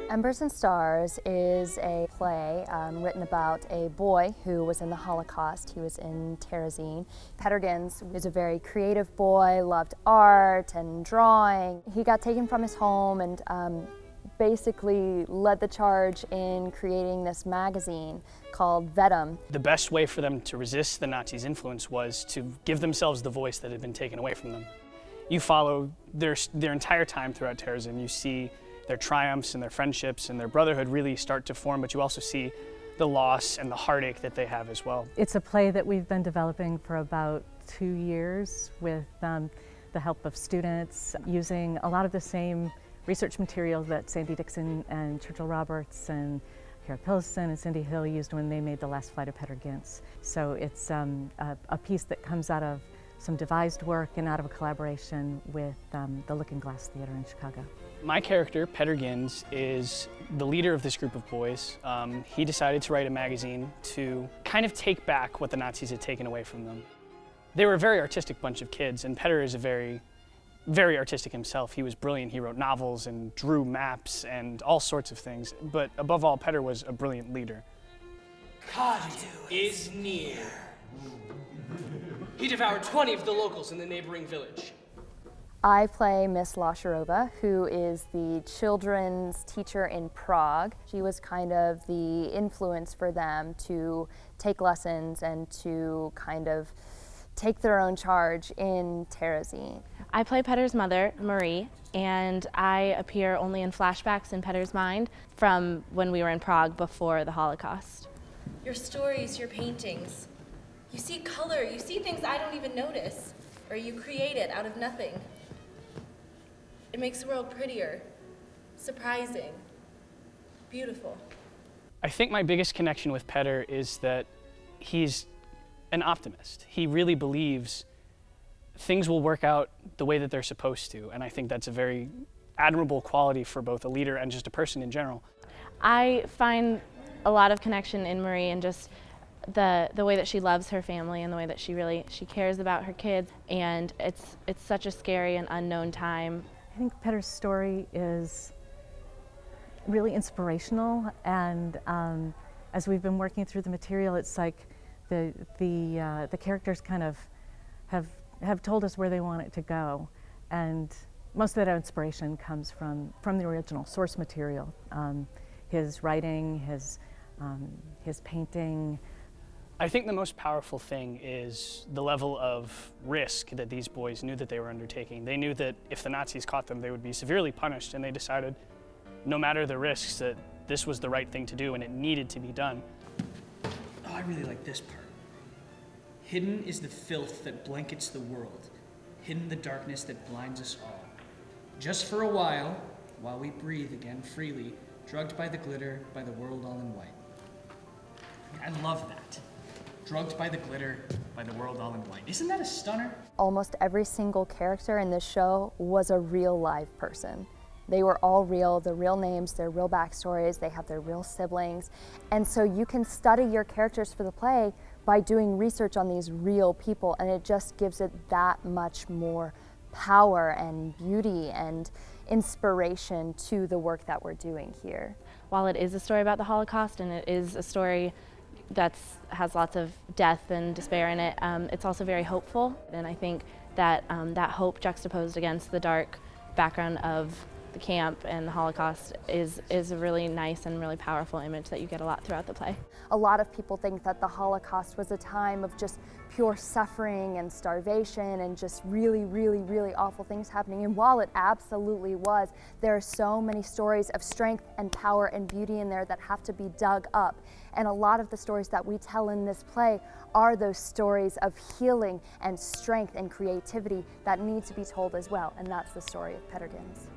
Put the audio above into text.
Embers and Stars is a play written about a boy who was in the Holocaust. He was in Terezín. Petr Ginz is a very creative boy, loved art and drawing. He got taken from his home and basically led the charge in creating this magazine called Dept. The best way for them to resist the Nazis' influence was to give themselves the voice that had been taken away from them. You follow their entire time throughout Terezín. You see their triumphs and their friendships and their brotherhood really start to form, but you also see the loss and the heartache that they have as well. It's a play that we've been developing for about 2 years with the help of students, using a lot of the same research materials that Sandy Dixon and Churchill Roberts and Kara Pillison and Cindy Hill used when they made The Last Flight of Petr Ginz. So it's a piece that comes out of some devised work and out of a collaboration with the Looking Glass Theater in Chicago. My character, Petr Ginz, is the leader of this group of boys. He decided to write a magazine to kind of take back what the Nazis had taken away from them. They were a very artistic bunch of kids, and Petr is a very artistic himself. He was brilliant. He wrote novels and drew maps and all sorts of things. But above all, Petr was a brilliant leader. Kadu is near. He devoured 20 of the locals in the neighboring village. I play Miss Lasharova, who is the children's teacher in Prague. She was kind of the influence for them to take lessons and to kind of take their own charge in Terezín. I play Petr's mother, Marie, and I appear only in flashbacks in Petr's mind from when we were in Prague before the Holocaust. Your stories, your paintings, you see color, you see things I don't even notice, or you create it out of nothing. It makes the world prettier, surprising, beautiful. I think my biggest connection with Petr is that he's an optimist. He really believes things will work out the way that they're supposed to, and I think that's a very admirable quality for both a leader and just a person in general. I find a lot of connection in Marie and just the way that she loves her family and the way that she cares about her kids, and it's such a scary and unknown time. I think Petr's story is really inspirational, and as we've been working through the material, it's like the characters kind of have told us where they want it to go, and most of that inspiration comes from the original source material, his writing, his painting. I think the most powerful thing is the level of risk that these boys knew that they were undertaking. They knew that if the Nazis caught them, they would be severely punished, and they decided, no matter the risks, that this was the right thing to do and it needed to be done. Oh, I really like this part. Hidden is the filth that blankets the world, hidden the darkness that blinds us all. Just for a while we breathe again freely, drugged by the glitter, by the world all in white. I love that. Drugged by the glitter, by the world all in white. Isn't that a stunner? Almost every single character in this show was a real live person. They were all real, their real names, their real backstories, they have their real siblings. And so you can study your characters for the play by doing research on these real people, and it just gives it that much more power and beauty and inspiration to the work that we're doing here. While it is a story about the Holocaust and it is a story that has lots of death and despair in it, it's also very hopeful, and I think that that hope juxtaposed against the dark background of the camp and the Holocaust is a really nice and really powerful image that you get a lot throughout the play. A lot of people think that the Holocaust was a time of just pure suffering and starvation and just really, really, really awful things happening. And while it absolutely was, there are so many stories of strength and power and beauty in there that have to be dug up. And a lot of the stories that we tell in this play are those stories of healing and strength and creativity that need to be told as well. And that's the story of Petr Ginz.